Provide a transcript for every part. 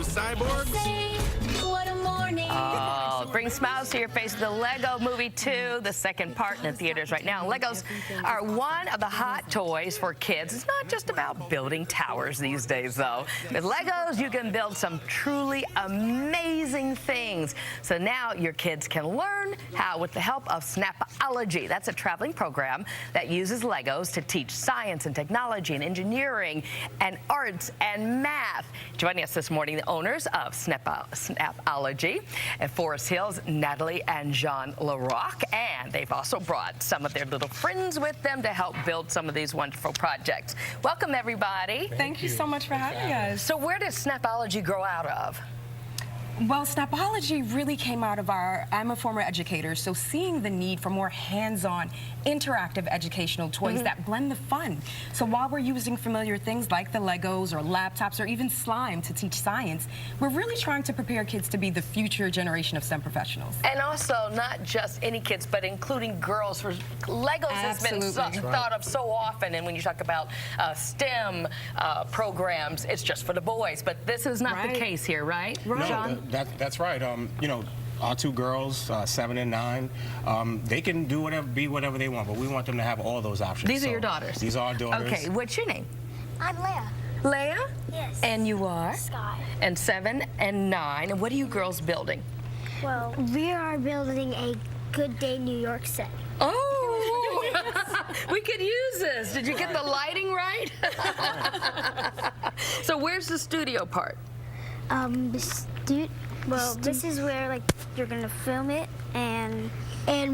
cyborgs. What a morning. Oh, bring smiles to your face. The Lego Movie 2, the second part in the theaters right now. Legos are one of the hot toys for kids. It's not just about building towers these days, though. With Legos, you can build some truly amazing things. So now your kids can learn how with the help of Snapology. That's a traveling program that uses Legos to teach science and technology and engineering and arts and math. Joining us this morning, the owners of Snapology at Forest Hills, Natalie and Jean LaRock, and they've also brought some of their little friends with them to help build some of these wonderful projects. Welcome, everybody. Thank you so much for having us. So where does Snapology grow out of? Well, Snapology really came out of I'm a former educator, so seeing the need for more hands-on, interactive educational toys that blend the fun. So while we're using familiar things like the Legos or laptops or even slime to teach science, we're really trying to prepare kids to be the future generation of STEM professionals. And also not just any kids, but including girls. For Legos has been thought of so often, and when you talk about STEM programs, it's just for the boys. But this is not the case here, right? No, that's right. You know, our two girls, 7 and 9, they can do whatever they want, but we want them to have all those options. These are your daughters? These are our daughters. Okay, what's your name? I'm Leia. Leia? Yes. And you are? Sky. And 7 and 9. And what are you girls building? Well, we are building a Good Day New York set. Oh, we could use this. Did you get the lighting right? So where's the studio part? This is where like you're gonna film it, and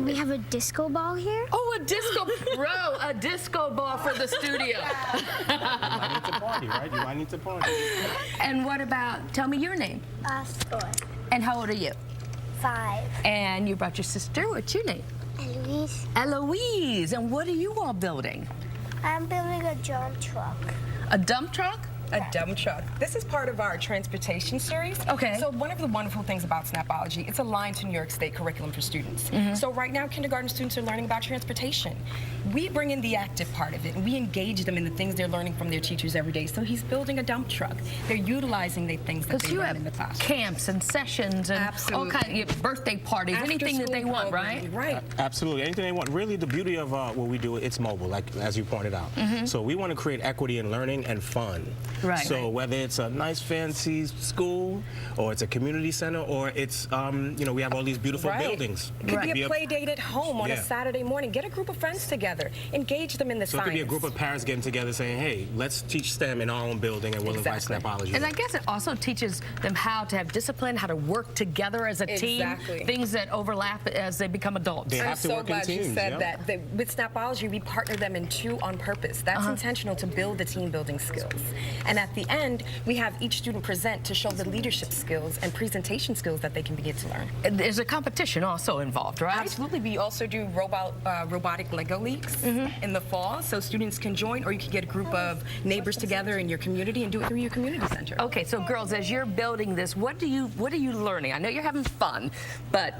we have a disco ball here. Oh, a disco a disco ball for the studio. You might need to party, right? You might need to party. And what about? Tell me your name. Score. And how old are you? 5. And you brought your sister. What's your name? Eloise. Eloise. And what are you all building? I'm building a dump truck. A dump truck? A dump truck. This is part of our transportation series. Okay. So one of the wonderful things about Snapology, it's aligned to New York State curriculum for students. So right now, kindergarten students are learning about transportation. We bring in the active part of it, and we engage them in the things they're learning from their teachers every day. So he's building a dump truck. They're utilizing the things that they learn in the classroom. Camps and sessions and all kinds of birthday parties, anything that they want, right? Right. Absolutely, anything they want. Really, the beauty of what we do, it's mobile, like as you pointed out. So we want to create equity in learning and fun. Right. So whether it's a nice fancy school, or it's a community center, or it's you know, we have all these beautiful buildings. It could be a play date at home on a Saturday morning. Get a group of friends together. Engage them in the So science. it could be a group of parents getting together saying, hey, let's teach STEM in our own building, and we'll invite Snapology. And I guess it also teaches them how to have discipline, how to work together as a team, things that overlap as they become adults. They have to work in teams. I'm so glad you said that. With Snapology, we partner them in 2 on purpose. That's intentional to build the team building skills. And at the end, we have each student present to show the leadership skills and presentation skills that they can begin to learn. And there's a competition also involved, right? Absolutely. We also do robotic Lego leagues in the fall, so students can join, or you can get a group of neighbors together in your community and do it through your community center. Okay, so girls, as you're building this, what are you learning? I know you're having fun, but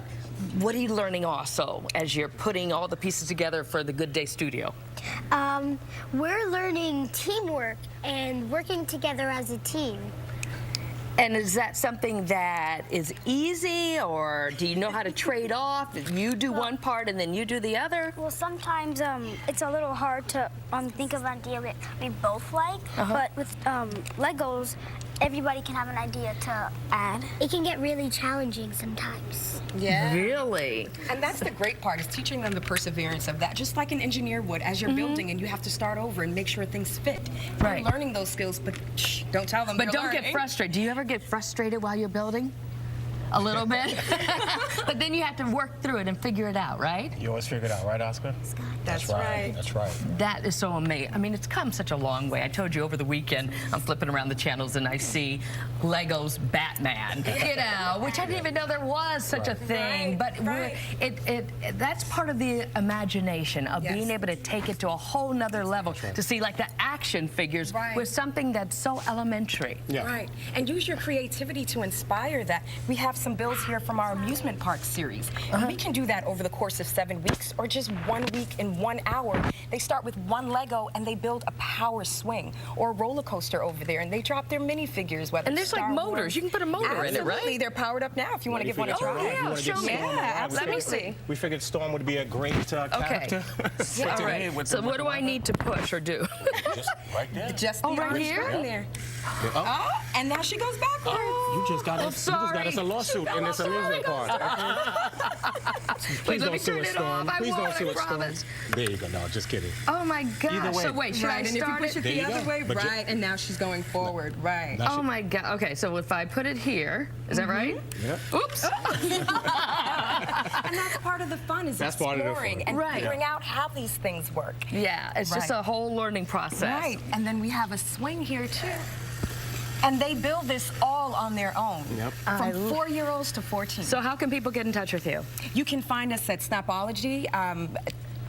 what are you learning also as you're putting all the pieces together for the Good Day Studio? We're learning teamwork and working together as a team. And is that something that is easy, or do you know how to trade off? You do one part and then you do the other? Well, sometimes it's a little hard to think of an idea that we both like, but with Legos, everybody can have an idea to add. It can get really challenging sometimes. Yeah. Really? And that's the great part, is teaching them the perseverance of that, just like an engineer would as you're building and you have to start over and make sure things fit. Right. They're learning those skills, but don't tell them. But don't get frustrated. Do you ever get frustrated while you're building? A little bit? But then you have to work through it and figure it out, right? You always figure it out, right, Oscar? That's right. That's right. That is so amazing. I mean, it's come such a long way. I told you over the weekend, I'm flipping around the channels and I see Lego's Batman, you know, which I didn't even know there was such a thing. But that's part of the imagination of being able to take it to a whole nother level, to see like the action figures with something that's so elementary. Right. And use your creativity to inspire that. We have some builds here from our amusement park series. And we can do that over the course of 7 weeks or just 1 week in 1 hour. They start with one Lego and they build a power swing or a roller coaster over there, and they drop their minifigures. And there's like motors. You can put a motor in it, right? Absolutely. They're powered up now if you want to give one a try. Yeah, show me. Let me see. We figured Storm would be a great character. All right. So what do I need to push or do? Just right there. Just Oh, right here? in there. Oh. And now she goes backwards. You just got us. You just got us a lawsuit in this amusement park. Wait, let me turn it off. I Please don't won't, sue I it, Storm. promise. There you go. No, just kidding. Oh my gosh. Either way. So wait, should I And if you start push it There the you other go. way, But you- right, and now she's going forward, right. Now Oh my God. Okay, so if I put it here, is that right? Yep. Oops. And that's part of the fun, is That's part of the exploring fun. and Right. figuring out how these things work. Yeah, it's just Right. a whole learning process. Right, and then we have a swing here too. And they build this all on their own, Yep. from 4-year-olds to 14. So how can people get in touch with you? You can find us at Snapology.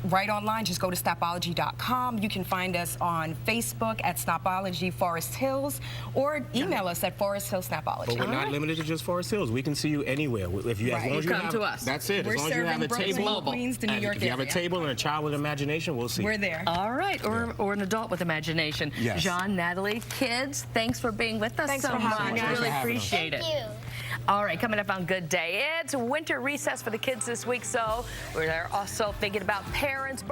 Right online, just go to snapology.com. You can find us on Facebook at Snapology Forest Hills, or email us at Forest Hills Snapology. But we're not limited to just Forest Hills. We can see you anywhere. If you, as Right. long as you Come have, to us. That's it. We're As long as you have serving a Brooklyn, table, Queens to New and York if you have a area. table and a child with imagination, we'll see. We're there. All right, or an adult with imagination. Yes. John, Natalie, kids, thanks for being with us Thanks so for having much. us. Really Thanks for having us. appreciate it. Thank you. All right, coming up on Good Day, it's winter recess for the kids this week, so we're also thinking about parents.